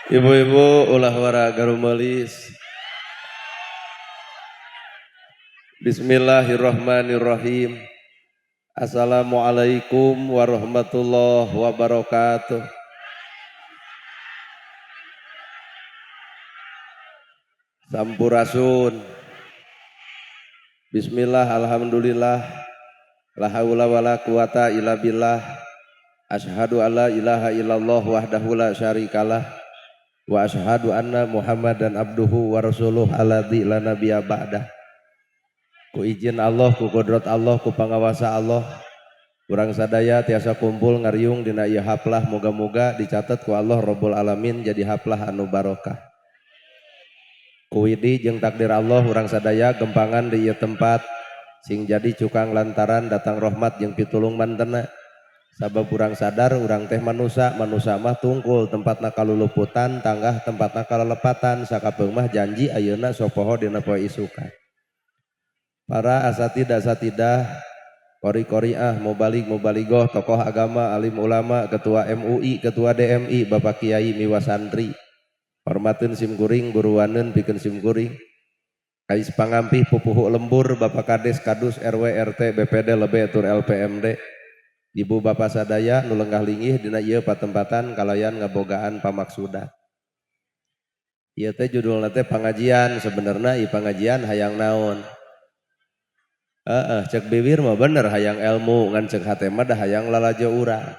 Ibu-ibu ulah wara garumelis. Bismillahirrahmanirrahim. Assalamualaikum warahmatullahi wabarakatuh. Sampurasun. Bismillah, alhamdulillah. La haula wala quwata illa billah. Asyhadu alla ilaha illallah wahdahu la syarikalah. Wa asyhadu anna Muhammadan abduhu wa rasuluh alladzi la nabiyya ba'dah. Ku izin Allah, ku kodrat Allah, ku pangawasa Allah, urang sadaya tiasa kumpul ngariung dina ieu haplah, moga-moga dicatat ku Allah Rabbul Alamin jadi haplah anu barokah. Ku widi jeung takdir Allah urang sadaya gempangan di ieu tempat sing jadi cukang lantaran datang rahmat jeung pitulung mantena. Sabab urang sadar urang teh manusia mah tungkul tempatna kaluluputan, tanggah tempatna kalelepatan, sakapeung mah janji ayeuna sok poho dina poe isukan. Para asatidah kori-koriah, mubaligoh, tokoh agama, alim ulama, ketua MUI, ketua DMI, Bapak Kiai miwa santri, hormatin simkuring, buruanen bikin simkuring, kais pangampih pupuhu lembur, Bapak Kades, Kadus, RW, RT, BPD, Lebe, Tur LPMD, Ibu Bapak sadaya nu lenggah linggih dina ieu patempatan kalayan ngabogaan pamaksuda. Ieu teh judulna teh pangajian, sebenarnya i pangajian hayang naon? Cek bibir mah bener hayang ilmu, ngan cek hate mah dah hayang lalajo urang.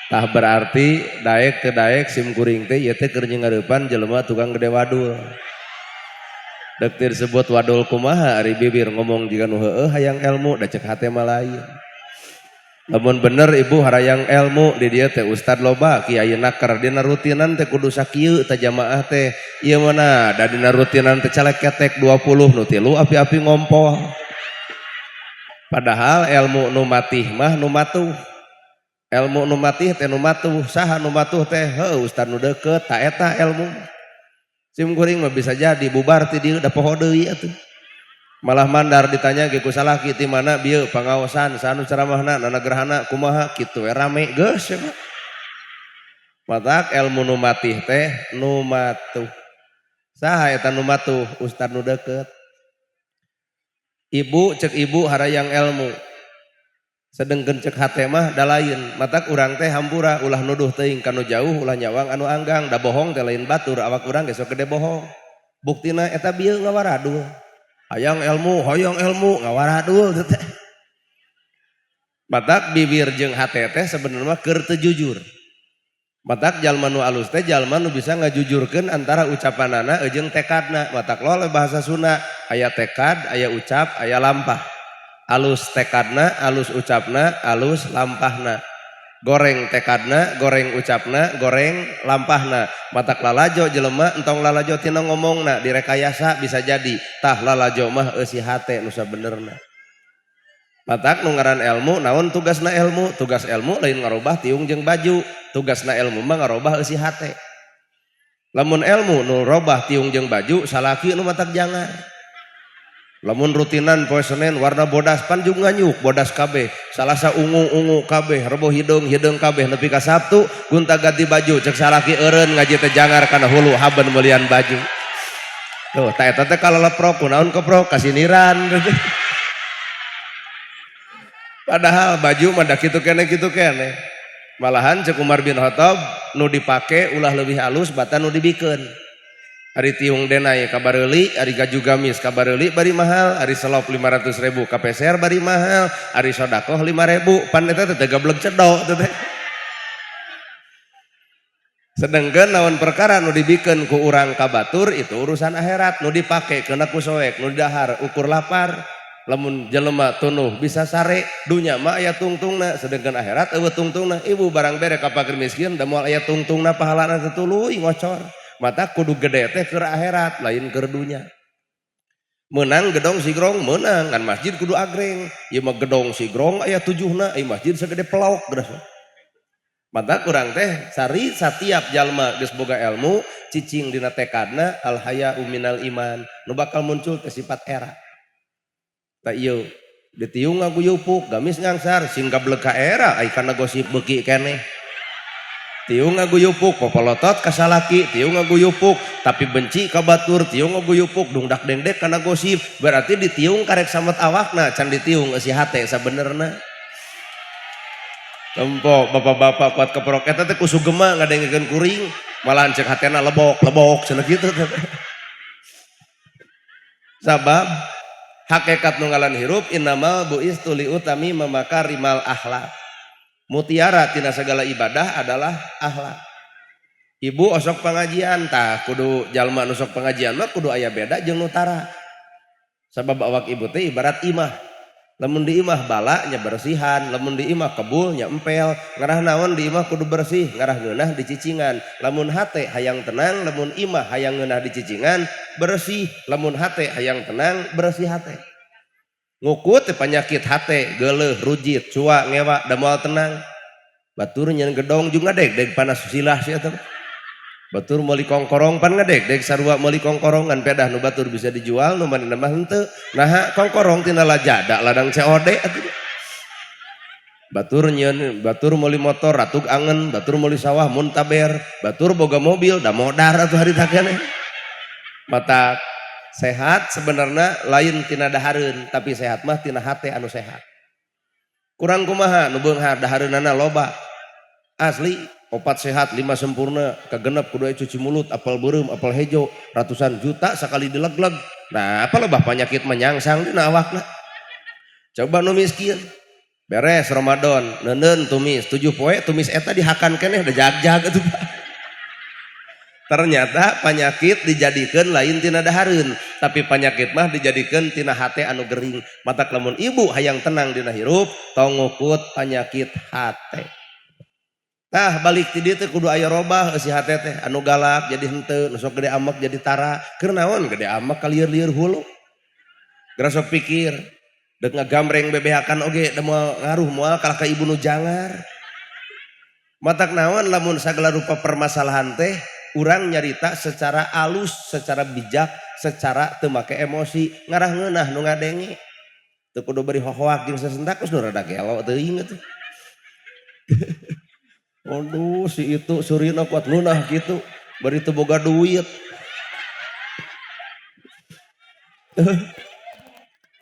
Tah berarti daek ke daek simkuring teh ieu teh keur nyengareupan jelema tukang gede wadul. Dek disebut wadul kumaha ari bibir ngomong jiga nu heueuh hayang ilmu, da cek hate mah lain. Lamun bener ibu harayang ilmu di dieu teh ustad loba, kiai nakar dina rutinan teh kudu sakieu teh jamaah teh. Ieu mana da dina rutinan teh calek ketek 20 nu tilu api-api ngompol. Padahal ilmu nu matih mah nu matuh. Ilmu nu matih teh nu matuh, saha nu matuh teh? Heuh ustad nu deukeut ta eta ilmu. Simkuring mah bisa jadi bubar ti dieu da poho deui atuh. Malah mandar ditanya ge ku salaki ti mana bieu pangaosan sanu ceramahna nana gerhana kumaha kitu we rame geus ya. Matak ilmu nu matih teh nu matuh. Saha eta nu matuh? Ustad nu deukeut. Ibu cek ibu harayang ilmu. Sedengkeun cek hate mah da lain. Matak urang teh hampura ulah nuduh teuing kanu jauh ulah nyawang anu anggang, da bohong teh lain batur awak urang ge sok gede bohong. Buktina eta bieu ngawaradul. Hayang ilmu ngawaradul teh. Matak bibir jeung hate teh sebenarnya keur teu jujur. Matak jalma nu alus teh jalma nu bisa ngajujurkeun antara ucapanana jeung tekadna. Matak lo bahasa Sunda aya tekad, aya ucap, aya lampah. Alus tekadna, alus ucapna, alus lampahna. Goreng tekadna, goreng ucapna, goreng lampahna. Matak lalajo jelema entong lalajo tina ngomongna direkayasa bisa jadi tah lalajo mah eusi hate nu sabenerna. Matak nu ngaran ilmu naon tugasna ilmu? Tugas ilmu lain ngarobah tiung jeung baju, tugasna ilmu mah ngarobah eusi hate. Lamun ilmu nu robah tiung jeung baju salaki nu matak jangan. Lamun rutinan poe Senen warna bodas panjung nganyuk bodas kabeh, salasa ungu kabeh, rebo hideung kabeh nepi ka Sabtu gunta ganti baju cek salaki eureun ngaji teh jangar kana hulu haben meulian baju. Tuh ta eta teh kaleleprok kunaon keprok kasiniran. Padahal baju mah da kitu keneh. Malahan cek Umar bin Khattab nu dipake ulah leuwih halus bata nu dibikeun. Ari tiung denai kabareuli, ari gaju gamis kabareuli bari mahal, ari selop 500.000 kapeser bari mahal, ari sodakoh 5.000 pan eta teh gablek cedok teh. Sedengkeun naon perkara nu dibikeun ku urang kabatur itu urusan akhirat, nu dipake keuna ku soek, nu dahar ukur lapar. Lamun jelema tunuh bisa sare dunya mah aya tungtungna, sedengkeun akhirat eueuh tungtungna. Ibu barang bere ka fakir miskin da moal aya tungtungna pahalana teh tuluy ngocor. Mata kudu gede teh keur akhirat lain keur dunya. Menang gedong sigrong menang kan masjid kudu agreng. Ieu mah gedong sigrong aya tujuhna, ieu masjid sagede pelauk geus. Mata kurang teh sari satiap jalma geus boga ilmu cicing dina tekadna al haya'u minal iman nu bakal muncul teh sifat era. Ta ieu ditiung ngaguyupuk gamis ngangsar sing gablek ka era ai kana gosip beuki keneh tiung ngaguyupuk popolotot ka salaki tiung ngaguyupuk tapi benci ka batur tiung ngaguyupuk dungdak dengdek kana gosip berarti ditiung karek samet awakna can ditiung si hate sabenerna tempo bapak-bapak kuat keprok eta teh kusu gema ngadengkeun kuring malahan cek hatena lebok cenah kitu sabab hakikat nunggalan hirup innamal buistu liutami mamakarimal akhlak mutiara tina segala ibadah adalah akhlak ibu osok pengajian tah kudu jalma nu sok pengajian mah kudu aya beda jeung nutara sabab awak ibu teh ibarat imah lamun di imah bala nya bersihan lamun di imah kebul nya empel ngarah naon di imah kudu bersih ngarah ngeunah di cicingan lamun hate hayang tenang lamun imah hayang ngeunah di cicingan bersih lamun hate hayang tenang bersih hate ngukut penyakit hate geuleuh rujit cua ngewa da moal tenang batur nyen gedong juga deg panas silah sia teh batur meuli kongkorong pan ngadeg sarua meuli kongkorong ngan pedah nu batur bisa dijual nu manehna mah henteu naha kongkorong tina lajada ladang COD atuh batur meuli motor ratug angen batur meuli sawah muntaber batur boga mobil da modar atuh harita keneh mata sehat sebenarnya lain tina dahareun tapi sehat mah tina hate anu sehat kurang kumaha nu beunghar dahareunana loba asli opat sehat 5 sempurna kagenep kudu cuci mulut apel beureum apel hejo ratusan juta sekali dilegleg nah apa lebah penyakit menyangsang dina awakna coba nu miskin beres Ramadan neuneun tumis 7 poe tumis eta dihakan keneh da jag-jag atuh ternyata penyakit dijadikeun lain tina dahareun tapi penyakit mah dijadikeun tina hate anu gering matak lamun ibu hayang tenang dina hirup tong ngukut penyakit hate tah balik ti dieu teh kudu aya robah si hate teh anu galak jadi henteu nu sok gede amek jadi tara keur naon gede amek ka lieur-lieur hulu geura sok pikir deuk ngagambreng bebehakan oge da moal ngaruh moal kalah ka ibu nu jangar matak naon lamun sagala rupa permasalahan teh urang nyarita secara alus secara bijak secara teu make emosi ngarah ngeunah nu ngadenge teu kudu beri hohoak jeung sasentak geus nu rada gelo teuing atuh aduh si itu surina kuat ngeunah gitu bari teu boga duit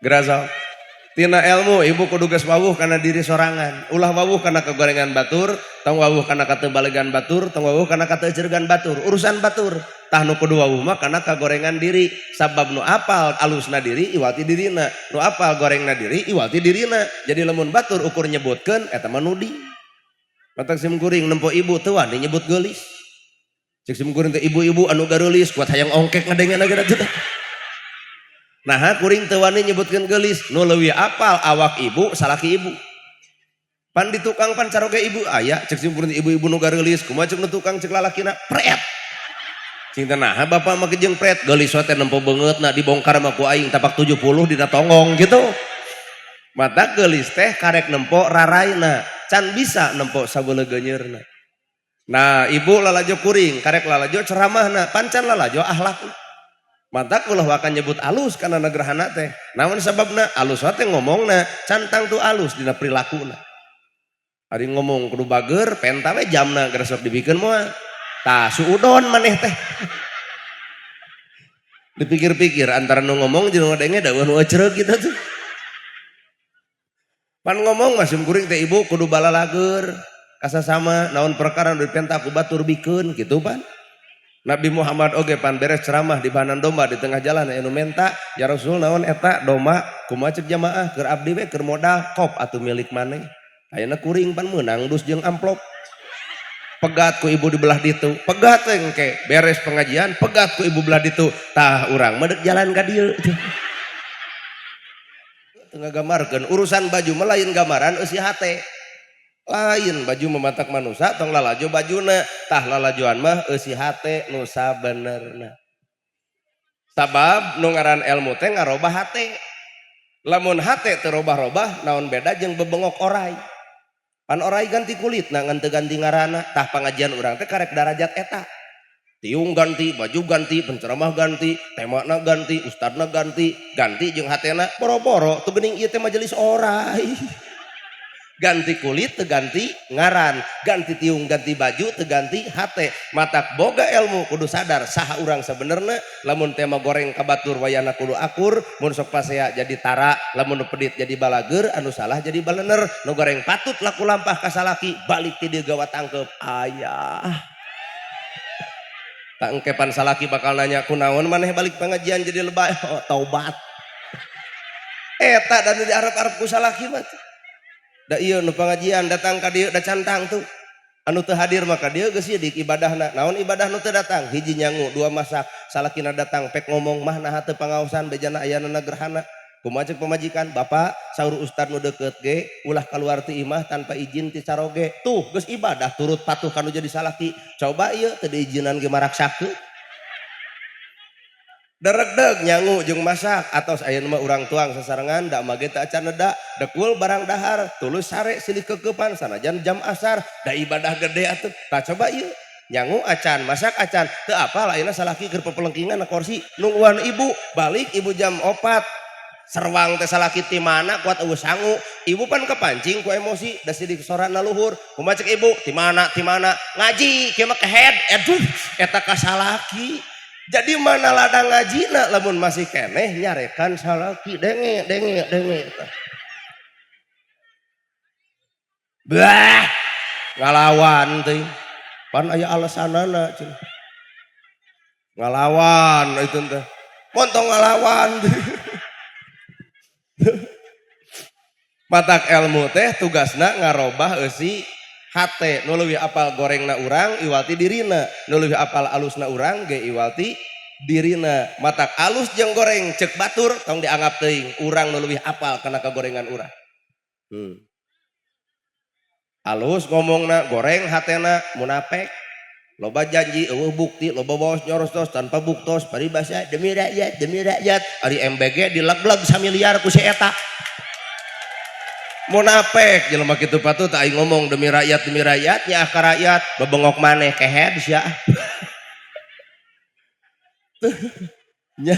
gerasa tina ilmu ibu kudu geus wawuh kana diri sorangan ulah wawuh kana kegorengan batur tong wawuh kana katebalegan batur tong wawuh kana kateuceurgan batur urusan batur tah nu kudu wawuh mah kana kagorengan diri sabab nu apal alusna diri iwati dirina nu apal gorengna diri iwati dirina jadi lamun batur ukur nyebutkeun eta mah nudi matak simkuring nempo ibu teu wani nyebut geulis cek simkuring teh ibu-ibu anu gareulis kuat hayang ongkek ngadengan ageuna teh nah kuring teu wani nyebutkeun geulis nu leuwih apal awak ibu salaki ibu pan di tukang pan caroge ibu aya cek simkuring ibu-ibu nu gareulis kumaha cek nu tukang cek lalakina pret cing teh naha bapak mah jeung pret geulis teh nempo beungeutna dibongkar mah ku aing tapak 70 dina tongong gitu mata geulis teh karek nempo raraina can bisa nempo sabeuleuh geunyeurna nah ibu lalajo kuring karek lalajo ceramahna pancan lalajo akhlakna mata ulah wakan nyebut alus kana nagrahana teh naon sababna alus teh ngomongna cantang tu alus dina prilakuna ari ngomong kudu bager penta we jamna geus sok dibikeun moal tah suudon maneh teh dipikir-pikir antara nu ngomong jeung ngadenge dawuh nu ecereug kitu tuh pan ngomong masih kuring teh ibu kudu balalager kasasama naon perkara nu dipenta ku batur bikeun kitu pan Nabi Muhammad oge pan beres ceramah di bahanan domba di tengah jalan anu menta ya Rasul naon eta domba kumaha ceuk jamaah keur abdi we keur modal kop atuh milik maneh ayeuna kuring pan meunang dus jeung amplop pegat ku ibu di belah ditu pegat engke beres pengajian pegat ku ibu belah ditu tah urang mah deuk jalan ka dieu tengah gamarkeun urusan baju melain gambaran eusi hate lain baju mematak manusia tong lalajo bajuna tah lalajoan mah eusi hate nu sabenerna sabab nu ngaran ilmu teh ngarobah hate lamun hate teu robah-robah naon beda jeung bebengok orai pan orai ganti kulit ngan teu ganti ngaranna tah pangajian urang teh karek darajat eta tiung ganti, baju ganti, penceramah ganti, temana ganti, ustadna ganti, ganti jeung hatena boro-boro teu geuning ieu teh majelis orai. Ganti kulit teganti ngaran, ganti tiung ganti baju teganti hate. Matak boga ilmu kudu sadar saha urang sebenarnya. Lamun tema goreng kabatur wayana kudu akur, mun sok pasea jadi tara, lamun pedit jadi balager, anu salah jadi balener. Nu goreng patut laku lampah ka salaki, balik ti dieu gawa tangkep ayah. Tak engkepan salaki bakal nanya kunaon maneh balik pengajian jadi lebay. Oh, taubat. Eta dan di Arab-Arab ku salaki mah. Da ieu nu pengajian datang ka dieu da cantang tuh. Anu teu hadir maka dieu geus ieu di ibadahna. Naon ibadah nu teu datang? Hiji nyangu, dua masak, salakina datang pek ngomong mah naha teu pangaosan bejana ayana gerhana. Kumaha ceuk pamajikan? Bapak, saur ustad nu deukeut ge ulah kaluar ti imah tanpa izin ti caroge. Tuh geus ibadah turut patuh kanu jadi salaki. Coba ieu teu diizinan ge maraksakeun. Deregdeg nyangu jeung masak atos ayeuna mah urang tuang sasarengan da mage teu acan neda dekul barang dahar tulus sare silih keukepan sanajan jam asar da ibadah gede atuh tah coba ieu nyangu acan masak acan teu apal ayeuna salaki keur pepelengkingan na kursi nungguan ibu balik ibu jam 4 serwang teh salaki ti mana kuat eueuh sangu ibu pan kepancing ku emosi da sidik sorana luhur kumaha ceuk ibu ti mana ngaji kieu mah kehead aduh eta ka salaki. Jadi mana ladang ngajina lamun masih keneh nyarekan salaki denge. Bah ngalawan teh. Pan aya alasanana cenah. Ngalawan itu teh. Montong ngalawan. Matak ilmu teh tugasna ngarobah eusi hate nu leuwih apal gorengna urang iwalti dirina nu leuwih apal alusna urang ge iwalti dirina. Matak alus jeung goreng ceuk batur tong dianggap teuing urang nu leuwih apal kana kagorengan urang. Alus ngomongna goreng hatena munapek loba janji eueuh bukti loba baos nyoros-nyoros tanpa buktos paribasa demi rakyat ari MBG dilegleg samiliar ku si eta. Munafik jelema kitu patut aing ngomong demi rakyat nya ka rakyat bebengok maneh kehead sia. Nya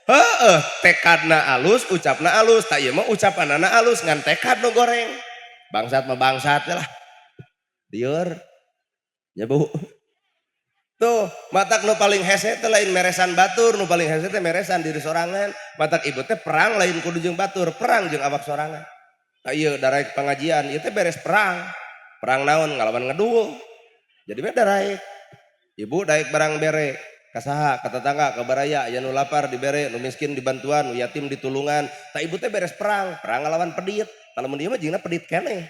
heueuh tekadna alus ucapna alus tah ieu mah ucapanana alus ngan tekad nu goreng. Bangsat mah bangsat lah. Lieur. Nya Bu. Tuh, matak nu paling hese teh lain meresan batur, nu paling hese teh meresan diri sorangan. Matak ibu teh perang lain kudu jeung batur, perang jeung awak sorangan. Iya daraik pengajian itu beres perang naon ngalawan ngedul jadi beda daraik ibu daik barang bere kasaha ka tetangga ka baraya aya nu lapar dibere nu miskin dibantuan nu yatim ditulungan tak ibu teh beres perang ngalawan pedit lamun dieu mah jingna pedit keneh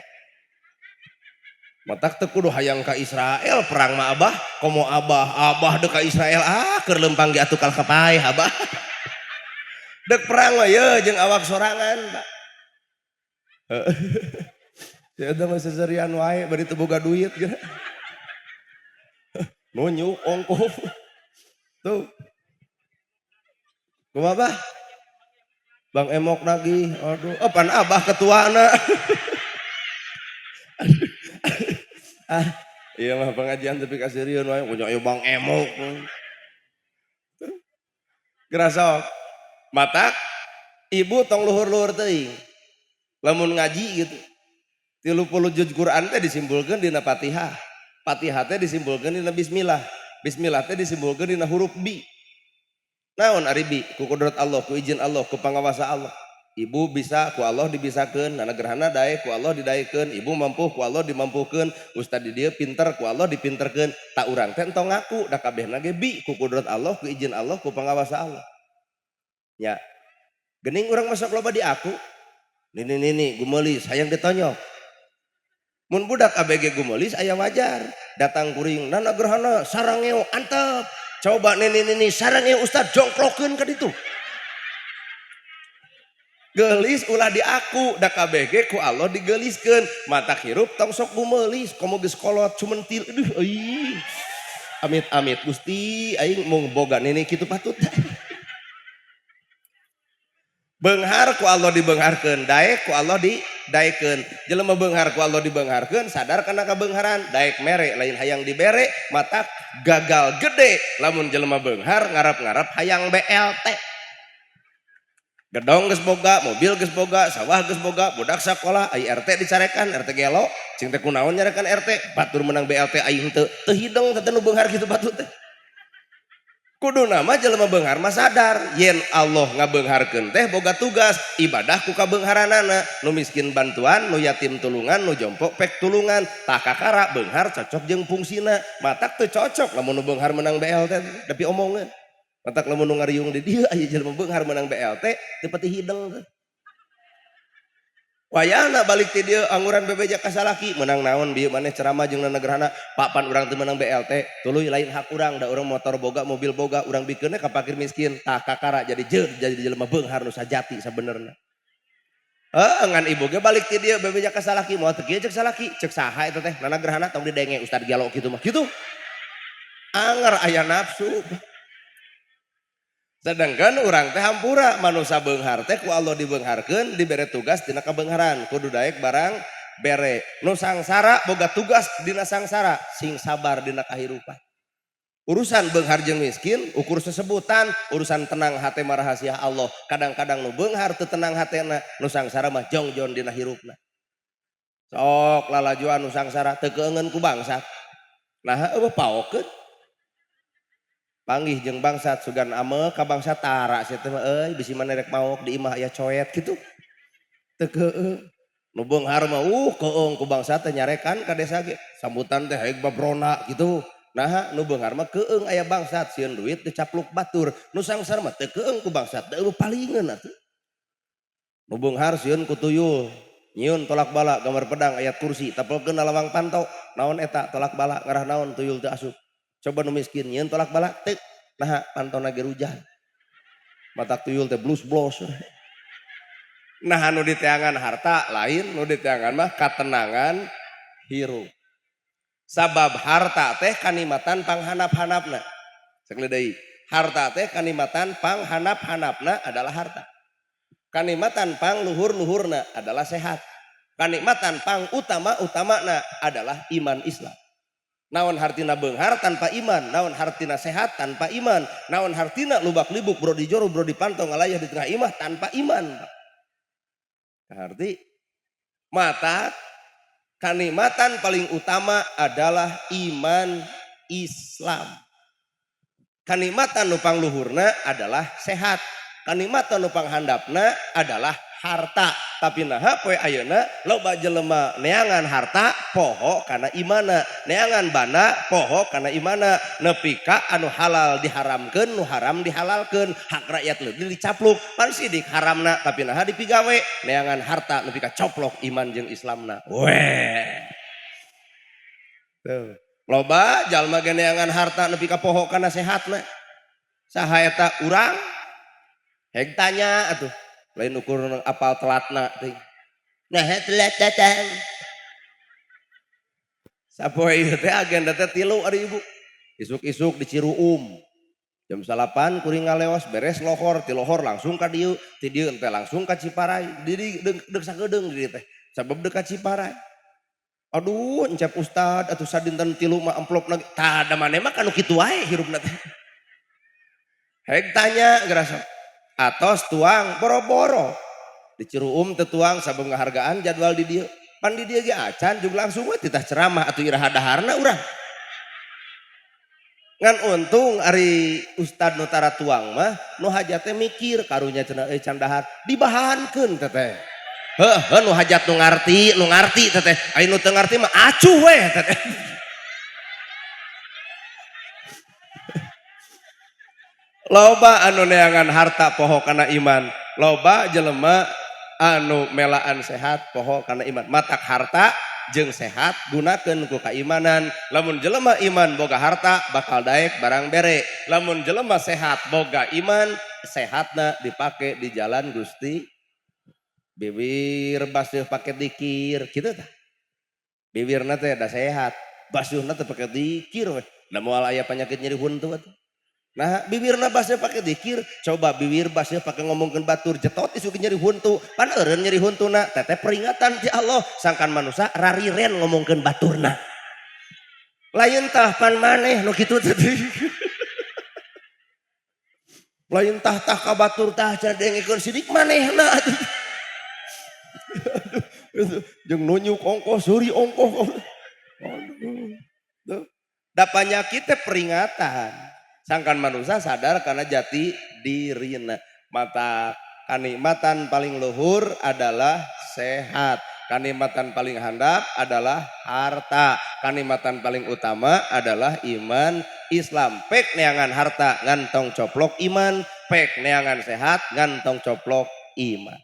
matak teu kudu hayang ka Israel perang mah abah komo abah deuk ka Israel keur lempang ge atuh kal kapaeh abah deuk perang mah ye jeung awak sorangan Pak. Ya udah masih serian wae bari teu boga duit gitu. Nonyuk ongko. Tuh. Kumaha Bang Emok lagi. Aduh, pan abah ketuana. Iya mah pengajian tapi kasirian wae punya Bang Emok. Gerasa matak ibu tong luhur-luhur teuing. Lamun ngaji gitu 30 juz Quran teh disimpulkeun dina Fatihah. Fatihah teh disimpulkeun dina bismillah. Bismillah teh disimpulkeun dina huruf bi. Naon ari bi? Ku kudrat Allah, ku izin Allah, ku pangawasa Allah. Ibu bisa ku Allah dibisakeun, nana gerhana daek ku Allah didaekeun, ibu mampu ku Allah dimampukeun, ustad di dieu pinter ku Allah dipinterkeun. Tak urang teh entong ngaku da kabehna ge bi ku kudrat Allah, ku izin Allah, ku pangawasa Allah. Ya. Geuning urang masuk loba di aku. Nini gumelis hayang ditonyok. Mun budak ABG gumelis aya wajar. Datang kuring nana gerhana sarangeo antep. Coba nini sarangeo ustad jongklokeun ka ditu. Gelis ulah di aku da KBG ku Allah digeliskeun. Mata hirup tong sok gumelis komo geus kolot cumentil. Aduh euy. Amit Gusti aing mung boga nini kitu patut. Beunghar ku Allah dibeungharkeun, daek ku Allah daekeun jelema beunghar ku Allah dibeungharkeun sadar kana kabeungharan daek mere lain hayang dibere matak gagal gede lamun jelema beunghar ngarap-ngarap hayang BLT gedong geus boga mobil geus boga sawah geus boga budak sakola ai RT dicarekan RT gelo cing teh kunaon nyarekan RT batur menang BLT aing teu hideng teh nu beunghar kitu batur teh kudu nama jelema beunghar mah sadar yen Allah ngabeungharkeun teh boga tugas ibadah ku kabeungharanana nu miskin bantuan nu yatim tulungan nu jompo pek tulungan tah kakara beunghar cocok jeung fungsina matak teu cocok lamun nu beunghar menang BLT tapi omongan matak lamun nu ngariung di dieu aya jelema beunghar menang BLT teu pati hideng teh wayahna balik ti dieu anguran bebeja ka salaki menang naon bieu maneh ceramah jeung negerana papan urang teu menang BLT tuluy lain hak urang da urang motor boga mobil boga urang bikeunna ka fakir miskin tah kakara jadi jelema beunghar nu sajati sabenerna ngan ibu ge balik ti dieu bebeja ka salaki moal teu kieu cek salaki cek saha eta teh nanagerana tong didenge ustad galo kitu mah kitu anger aya nafsu sedangkan orang teh hampura manusia beunghar teh ku Allah dibeungharkeun dibere tugas dina kabeungharan kudu daek barang bere nu sangsara boga tugas dina sangsara sing sabar dina kahirupan urusan beunghar jeung miskin ukur sesebutan urusan tenang hate mah rahasia Allah kadang-kadang nu beunghar teu tenang hatena nu sangsara mah jongjon dina hirupna sok lalajuan nu sangsara teu keungeun ku bangsat nah eueuh paokeun panggih jeung bangsat sugan ame ka bangsat tara sia teh euy bisi maneh rek maok di imah aya coet kitu teu keueung nu beunghar mah keueung ku bangsat teh nyarekan ka desa ge sambutan teh haeg babrona kitu nah nu beunghar mah keueung aya bangsat sieun duit dicapluk batur nu sangsar mah teu keueung ku bangsat teu palingeun atuh nu beunghar sieun ku tuyul nyieun tolak bala gambar pedang ayat kursi tapelkeun lawang panto naon eta tolak bala ngarah naon tuyul teu asup coba nu miskin nyeun tolak balak teh nah pantona ge rujan matak tuyul teh blus blos nah anu diteangan harta lain nu diteangan mah katenangan hirup sabab harta teh kanikmatan panghanap-hanapna sakali deui harta teh kanikmatan panghanap-hanapna adalah harta kanikmatan pangluhur-luhurna adalah sehat kanikmatan pangutama-utamana adalah iman Islam naon hartina beunghar tanpa iman naon hartina sehat tanpa iman naon hartina lubak-libuk bro di joro bro di pantong ngalayah di tengah imah tanpa iman arti mata kanikmatan paling utama adalah iman Islam kanikmatan nu pangluhurna adalah sehat kanikmatan nu panghandapna adalah harta tapi naha poe ayeuna loba jelema neangan harta poho kana imana neangan bana poho kana imana nepi ka anu halal diharamkeun nu haram dihalalkeun hak rakyat leuwih dicapluk pan sidik haramna tapi naha dipigawe neangan harta nepi ka coplok iman jeung Islamna weh tuh loba jalma ge neangan harta nepi ka poho kana sehatna saha eta urang heg tanya atuh lain ukur apal telatna teh nah telat datang sapoe ieu teh agenda teh 3 ari ibu isuk-isuk di Ciruum jam 8 kuring ngaleos beres lohor ti lohor langsung ka dieu ti dieu teh langsung ka Ciparai di deuk sagedeung di teh sabab deuk ka Ciparai aduh encep ustad atuh sadinten 3 mah amplop lagi tah da maneh mah kanu kitu wae hirupna teh heg tanya gerasa atos tuang boro-boro di Ciruum teu tuang sabab ngahargaan jadwal di dieu pan di dieu ge acan jeung langsung we titah ceramah atuh iraha daharna urang ngan untung ari ustad nu tara tuang mah nu hajat teh mikir karunya cenah can dahar dibahankeun teh teh heuh nu hajat nu ngarti teh teh aya nu teu ngarti mah acuh we teh teh loba anu neangan harta poho kana iman loba jelema anu melaan sehat poho kana iman matak harta jeung sehat gunakeun ku kaimanan lamun jelema iman boga harta bakal daek barang bere lamun jelema sehat boga iman sehatna dipake di jalan Gusti bibir basuh pake dikir kitu tah bibirna teh da sehat basuhna teh pake dikir we da moal aya panyakit nyeri huntu atuh Nah bibirna basnya pakai dikir, coba bibir basnya pakai ngomongkeun batur jetot isu nyeri huntu, pan eureun nyeri huntuna teteh peringatan ti Allah sangkan manusia rariren ngomongkeun baturna. Lain tah pan maneh nu kitu tadi. Lain tah ka batur tah cara dengekeun sidik manehna. Jeung nunyuk ongkoh suri ongkoh. Aduh. Da panyakit teh peringatan. Sangkan manusia sadar karena jati dirina. Mata kanikmatan paling luhur adalah sehat. Kanikmatan paling handap adalah harta. Kanikmatan paling utama adalah iman Islam. Pek neangan harta ngantong coplok iman. Pek neangan sehat ngantong coplok iman.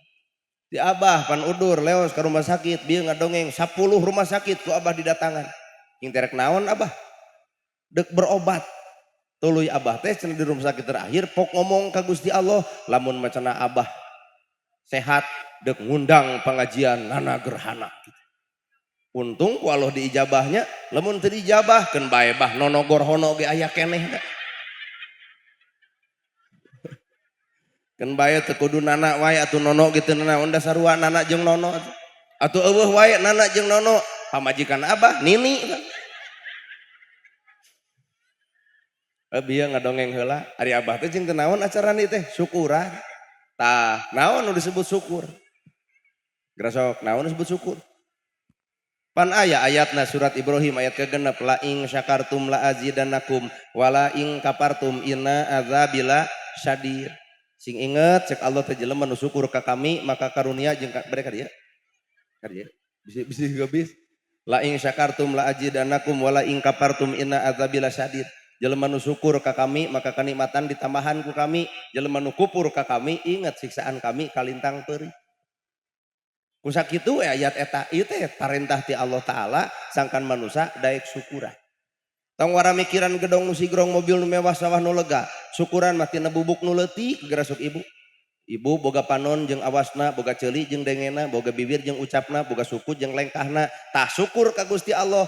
Di abah pan udur leos ke rumah sakit. Bieu ngadongeng 10 rumah sakit ku abah didatangan. Ingterek naon abah? Dek berobat. Tuluy abah teh cenah di rumah sakit terakhir pok ngomong ka Gusti Allah lamun macana abah sehat dek ngundang pengajian nana gerhana gitu. Untung ku Allah diijabahnya lamun teu diijabah keun bae bah nono gorhono ge aya keneh da. Keun bae teu kudu nana wae atuh nono gitu naon da sarua nana jeung nono atuh eueuh wae nana jeung nono pamajikan abah nini kan. Bieu ngadongeng heula ari abah teh jeung teu naon acara ni teh syukuran tah naon nu disebut syukur geura sok naon disebut syukur pan aya ayatna surat Ibrahim ayat ke-6 la ing syakartum la azidannakum wala ing kapartum inna azabila syadid sing inget cek Allah teh jelema nu syukur ka kami maka karunia jeung mereka dia bisa geus la ing syakartum la azidannakum wala ing kapartum inna azabila syadid. Jelema nu syukur ka kami maka kenikmatan ditambahan ku kami. Jelema nu kufur ka kami ingat siksaan kami kalintang peurih. Ku sakitu ayat eta ieu teh parentah ti Allah taala sangkan manusia daek syukuran. Tong wara mikiran gedong nu sigrong mobil nu mewah sawah nu lega. Syukuran mah tina bubuk nu leutik geura sok ibu. Ibu boga panon jeung awasna, boga ceuli jeung dengena, boga bibir jeung ucapna, boga suku jeung lengkahna. Tah syukur ka Gusti Allah.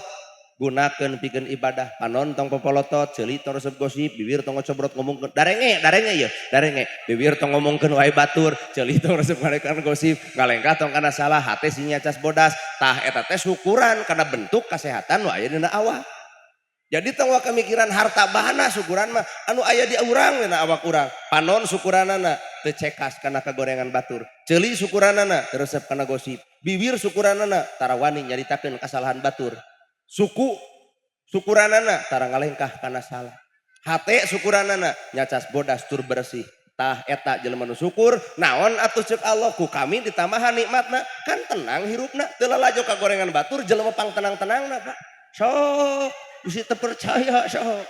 Gunakeun pikeun ibadah panon tong popolotot ceuli tong resep gosip bibir tong cobrot ngomongkeun darenge ieu darenge bibir tong ngomongkeun wae batur ceuli tong resep ngarekan gosip ngalengkah tong kana salah hate sing nyacas bodas tah eta teh syukuran kana bentuk kesehatan nu aya dina awak jadi tong kamikiran harta bahana syukuran mah anu aya di urang dina awak urang panon syukuranana teu cekas kana kagorengan batur ceuli syukuranana teu resep kana gosip bibir syukuranana tara wani nyaritakeun kasalahan batur suku syukuranana tara ngalengkah kana salah hate syukuranana nyacas bodas tur bersih tah eta jelema nu syukur naon atuh ceuk Allah ku kami ditambahan nikmatna kan tenang hirupna teu lalajo ka gorengan batur jelema pang tenang-tenangna Pak sok bisi teu percaya sok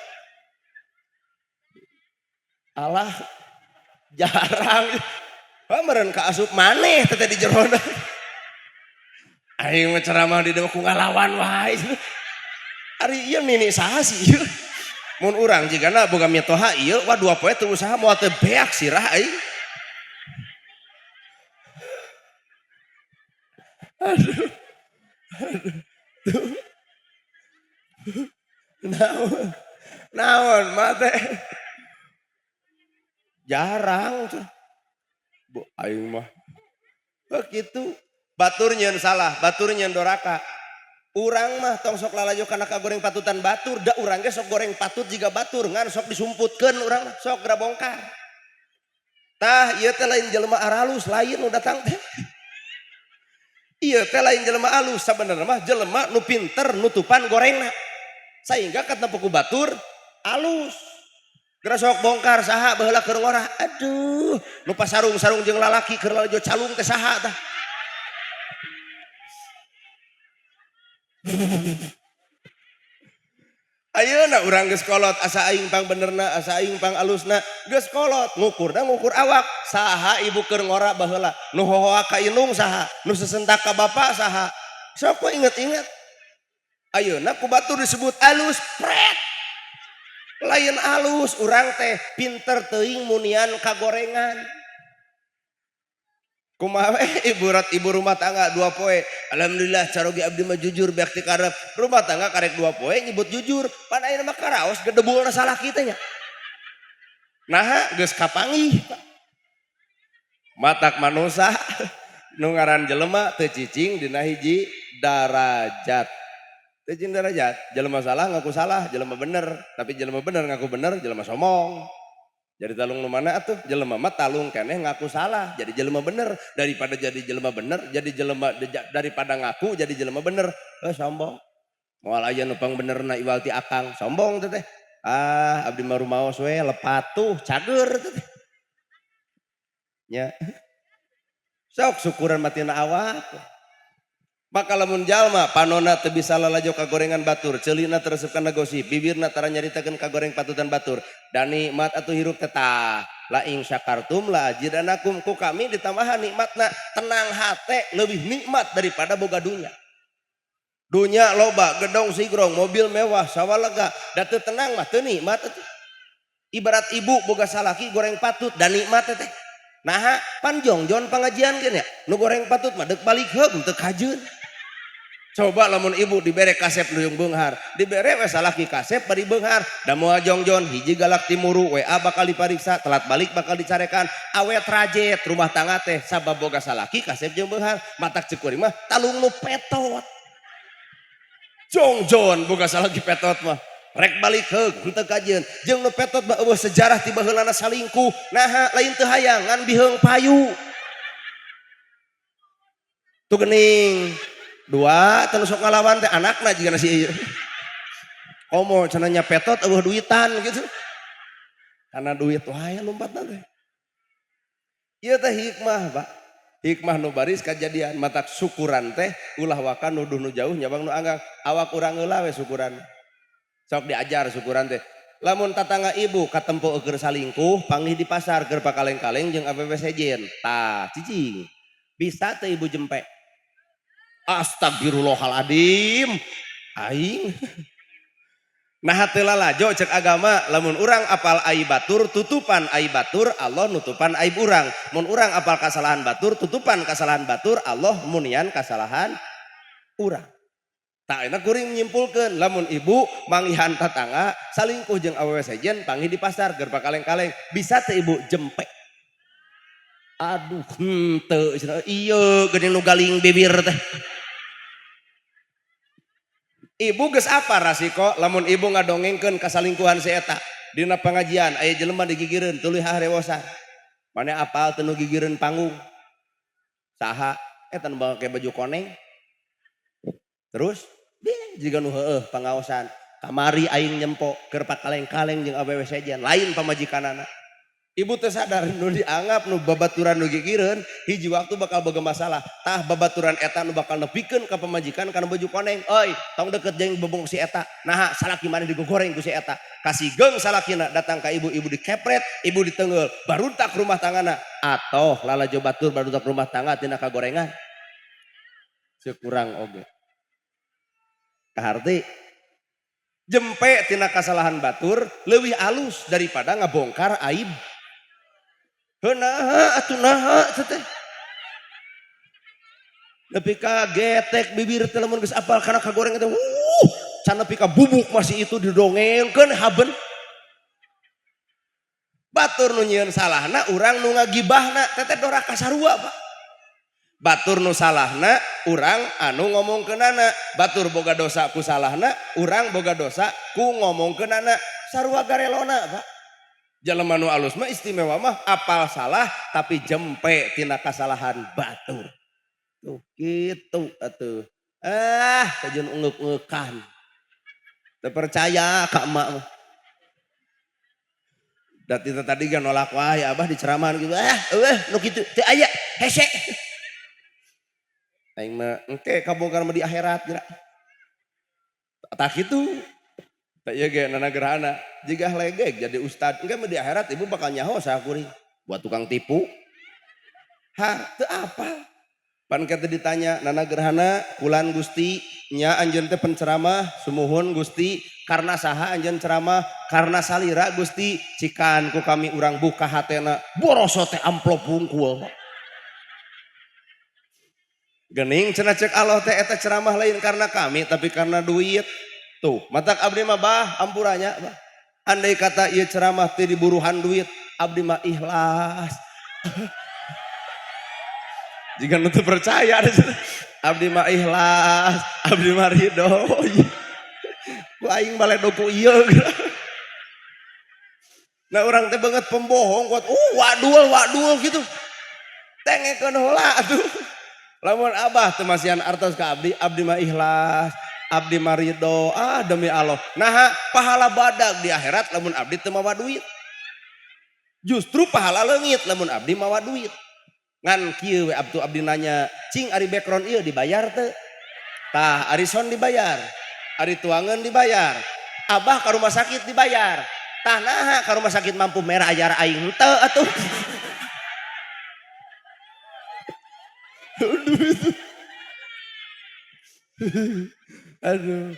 Allah jarang meureun ka asup maneh teh di jerona aing mah ceramah di dieu ku ngalawan wae. Ari ieu nini saha sih ieu? Mun urang jigana boga mitoha ieu wah 2 poe teu usaha moal teu beak sirah aing. Aduh. Naon mah teh. Jarang tuh. Bu aing mah. Begitu. Batur nyeun salah, batur nyeun doraka. Urang mah tong sok lalajo kana kagoreng patutan batur, da urang ge sok goreng patut jiga batur, ngan sok disumputkeun urang sok geura bongkar. Tah ieu teh lain jelema aralus, lain nu datang teh. Ieu teh lain jelema alus, sabenerna mah jelema nu pinter nutupan gorengna. Saingga katna puku batur alus. Geura sok bongkar saha baheula keur ngorah. Aduh, nu pasarung-sarung jeung lalaki keur lalajo calung teh saha tah? Ayeuna urang geus kolot asa aing pang benerna asa aing pang alusna geus kolot ngukurna ngukur awak saha ibu keur ngora baheula nu hohoa ka indung saha nu sesentak ka bapa saha sok inget-inget ayeuna ku batur disebut alus pret lain alus urang teh pinter teuing munian kagorengan kumaha ibu rumah tangga 2 poe alhamdulillah carogi abdi mah jujur bakti karep rumah tangga karek 2 poe nyebut jujur pan ayeuna mah karaos gedebulna salah kitu nya nah geus kapanggih matak manusia nu ngaran jelema teu cicing dina hiji darajat. Teu cicing darajat, jelema salah ngaku salah, jelema bener, tapi jelema bener ngaku bener, jelema somong. Jadi talung nu mana atuh? Jelema mah talung keneh ngaku salah, jadi jelema bener. Daripada jadi jelema bener, jadi jelema daripada ngaku jadi jelema bener. Sombong. Moal aya nu pang benerna iwal ti akang, sombong teh teh. Ah, abdi mah rumaos we lepatuh, cager teh teh. Nya. Sok syukuran matina awak. Maka lamun jalma panona teu bisa lalajo kagorengan batur, ceulina teresep kana gosip, bibirna tara nyaritakeun kagoreng patutan batur. Dan nikmat atuh hirup tetah. La ing syakartum la ajidanakum, ku kami ditambahan nikmatna tenang hate lebih nikmat daripada boga dunya. Dunya loba, gedong sigrong, mobil mewah, sawah lega, da teu tenang mah teu nikmat atuh. Ibarat ibu boga salaki goreng patut dan nikmat teh. Nah, panjongjon pengajian kan ya, nu goreng patut mah deuk balik heug teu kajeun. Coba lamun ibu dibere kasep nu beunghar, dibere we salaki kasep bari beunghar, da moal jongjon hiji galak timuru, WA bakal dipariksa, telat balik bakal dicarekan, awet rajet rumah tangga teh sabab boga salaki kasep jeung beunghar, matak cekuring mah talung nu petot. Jongjon boga salaki petot mah rek balik heug henteu kajeun, jeung nu petot mah eueuh sejarah ti baheulana salingkuh, naha lain teu hayang ngan biheung payu. Tu geuning dua terus sok ngalawan teh anakna jigana si ieu. Komo cenanya petot eueuh duitan gitu. Karena duit wae lompatna teh. Ieu teh hikmah, Pak. Hikmah nu baris kajadian matak syukuran teh ulah wakan nuduh nu jauh nyabang nu anggang. Awak urang heula we syukuran. Sok diajar syukuran teh. Lamun tatangga ibu katempo keur salingkuh, panggih di pasar keur pakaleng-kaleng jeung awewe sejen. Tah, cicing. Bisa teh ibu jempe. Astagfirullahaladzim aing nah teu lalajo cek agama lamun urang apal aib batur tutupan aib batur Allah nutupan aib urang mun urang apal kasalahan batur tutupan kasalahan batur Allah munian kasalahan urang tak enak kuring nyimpulkeun lamun ibu manggihan tatangga salingkuh jeung awewe sejen panggih di pasar keur pakaleng-kaleng bisa teu ibu jempe aduh teu ieu geuning nu galing bibir teh. Ibu geus apa rasiko lamun ibu ngadongengkeun kasalingkuhan si eta dina pengajian aya jelema digigireun tuluy harewosan mane apal teu nu gigireun panggung saha eta nu make baju koneng terus jiga nu heueuh pangaosan kamari aing nyempo keur pakaleng-kaleng jeung awewe sejen lain pamajikanana. Ibu teu sadar nu dianggap nu babaturan nu gigireun hiji waktu bakal boga masalah. Tah babaturan eta nu bakal nepikeun ka pamajikan kana baju koneng. Euy, tong deket jeung bebong si eta. Naha salaki maneh digogoreng ku si eta. Kasigeng salakina datang ka ibu, ibu dikepret, ibu ditengeul, baruntak rumah tanggana. Atoh lalajo batur baruntak rumah tangga tina kagorengan. Sekurang oge. Kaharti jempe tina kasalahan batur leuwih alus daripada ngabongkar aib. Heunaha atuh naha teh. Nepi ka getek bibir teh lamun geus apal kana kagoreng teh. Can nepi ka bubuk masih itu didongengkeun haben. Batur nu nyieun salahna urang nu ngagibahna teh doraka sarua, Pak. Batur nu salahna urang anu ngomongkeunana. Batur boga dosa ku salahna, urang boga dosa ku ngomongkeunana. Sarua garelona, Pak. Jelema nu alus mah istimewa mah apal salah tapi jempe tina kasalahan batur. Tuh kitu atuh. Kajeun ungeup-ungeukan. Teu percaya ka emak mah. Da tita tadi kan nolak wae abah di ceramahan gitu. Nu kitu teu aya hese. Aing mah engke kabongkar mah di akhirat geura. Tah kitu. Tak iya ge nana gerhana jika legeg jadi ustad enggak di akhirat ibu bakal nyaho sakuring buat tukang tipu teu apa pan kata ditanya nana gerhana kulan Gusti nya anjeun teh penceramah sumuhun Gusti karena saha anjeun ceramah karena salira Gusti cikan ku kami urang buka hatena boroso teh amplop bungkul geuning cenah cek Allah teh eta ceramah lain karena kami tapi karena duit. Tuh, matak abdi mah bah ampurannya bah. Andai kata ieu ceramah teu diburuhan duit, abdi mah ikhlas. Jika nu teu percaya abdi mah ikhlas, abdi mah ridho. Ku aing baledo ku ieu. Nah orang teh banget pembohong kuat. Wadul gitu. Tengekeun heula atuh. Lamun abah teu masihan artos ka abdi, abdi mah ikhlas, abdi mah ridho. Demi Allah. Nah, pahala badag di akhirat lamun abdi teu mawa duit. Justru pahala leungit lamun abdi mawa duit. Ngan kieu we abdi nanya, "Cing ari background ieu dibayar teu?" Tah, ari sound dibayar. Ari tuangan dibayar. Abah ka rumah sakit dibayar. Tah naha ka rumah sakit Mampu Merah ajar aing teu atuh. Aduh.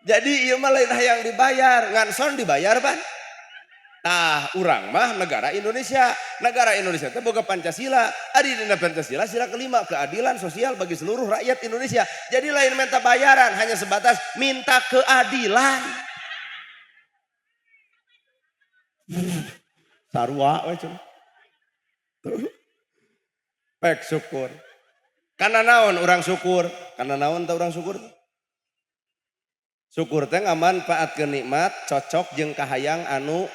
Jadi ieu mah lain hayang dibayar, ngan sound dibayar ban. Tah urang mah negara Indonesia. Negara Indonesia teh boga Pancasila. Adi dina Pancasila sila kelima keadilan sosial bagi seluruh rakyat Indonesia. Jadi lain minta bayaran, hanya sebatas minta keadilan. Sarua we cuma. Pek syukur. Karena naon urang syukur? Karena naon teh urang syukur? Syukur teh ngamanfaatkeun nikmat cocok jeung kahayang anu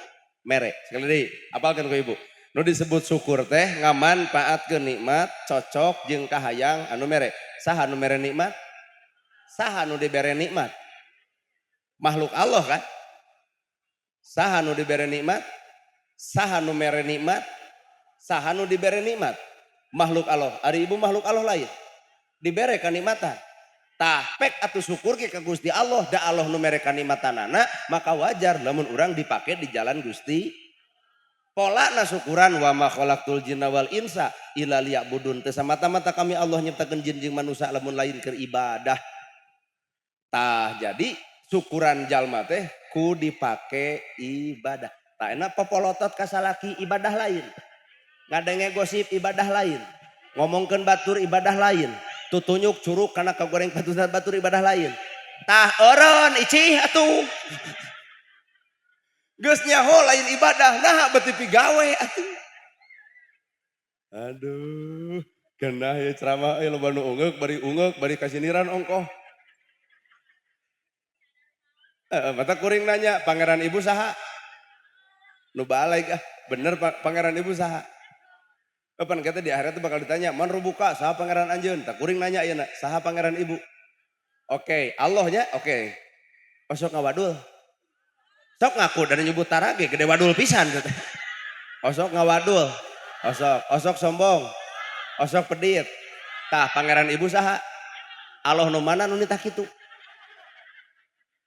mere. Sekali deui, apalkeun ku ibu. Nu disebut syukur teh ngamanfaatkeun nikmat cocok jeung kahayang anu mere. Saha anu mere nikmat? Saha anu dibere nikmat? Makhluk Allah kan? Saha anu dibere nikmat? Saha anu mere nikmat? Saha anu dibere nikmat? Makhluk Allah. Ari ibu makhluk Allah lain. Dibere kanikmatan. Tah pek atuh syukur ke Gusti Allah, da Allah nu mere kanikmatanana, maka wajar lamun urang dipake di jalan Gusti. Polana syukuran wa ma khalaqtul jinna wal insa illa liya'budun. Teu samata-mata kami Allah nyiptakeun jin jeung manusia lamun lain keur ibadah. Tah jadi syukuran jalma teh ku dipake ibadah. Tah enak popolotot ka salaki ibadah lain. Ngadenge gosip ibadah lain. Ngomongkeun batur ibadah lain. Tutunyuk curug karena kagoreng batur ibadah lain. Tah eureun icih atuh. Geus nyaho lain ibadah, nah beuti pigawe atuh. Aduh, genah ya ceramah loba nu ungeuk bari kasiniran ongkoh. Mata kuring nanya, pangeran ibu saha? Nu balik bener pangeran ibu saha? Kapan kata di akhirat itu bakal ditanya, "Man rubuka, saha pangeran anjeun?" Tak kuring nanya ieu saha pangeran ibu? Oke, Allahnya oke. Osok ngawadul. Sok ngaku dan nyebut tarage gede wadul pisan gitu. Osok ngawadul. Osok sombong. Osok pedit. Tah pangeran ibu saha? Allah nu mana nu nitah kitu?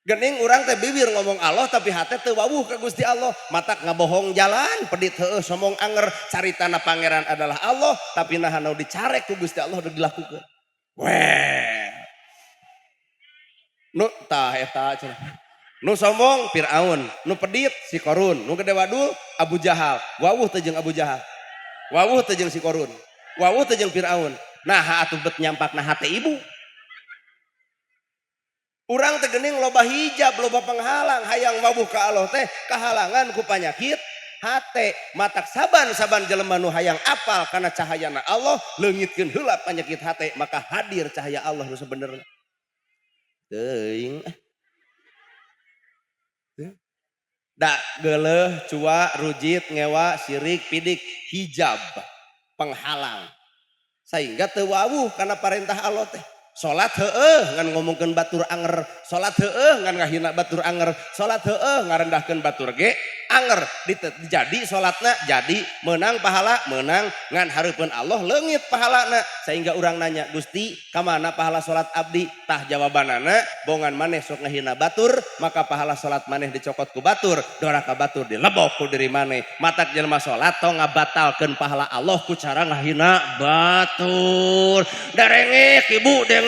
Gening urang teh bibir ngomong Allah tapi hate teu wawuh ka Gusti Allah. Matak ngabohong jalan, pedit heueuh sombong anger, caritana pangeran adalah Allah tapi naha nu dicarek ku Gusti Allah udah dilakukeun. Weh. Nu tah eta cenah. Nu sombong Firaun, nu pedit si Korun, nu gede wadul Abu Jahal. Wawuh teh jeung Abu Jahal. Wawuh teh jeung si Korun. Wawuh teh jeung Firaun. Nah atuh bet nyampakna hate ibu. Urang teh geuning loba hijab, loba penghalang, hayang wawuh ka Allah teh kahalangan ku panyakit hate. Matak saban jelema nu hayang apal kana cahayana Allah, leungitkeun heula panyakit hate, maka hadir cahaya Allah nu sabenerna. Teuing. Da geuleuh, cua, rujit, ngewa, syirik, pidik, hijab, penghalang. Sehingga teu wawuh kana parentah Allah teh. Salat heueuh ngan ngomongkeun batur anger, salat heueuh ngan ngahina batur anger, salat heueuh ngarendahkeun batur ge anger. Jadi salatna jadi menang pahala, menang ngan hareupeun Allah leungit pahalana. Sehingga urang nanya, "Gusti, ka mana pahala salat abdi?" Tah jawabanana, "Bongan maneh sok ngahina batur, maka pahala salat maneh dicokot ku batur, doraka batur dilebok ku diri maneh." Matak jelema salat tong ngabatalkeun pahala Allah ku cara ngahina batur. Darengek ibu dengi.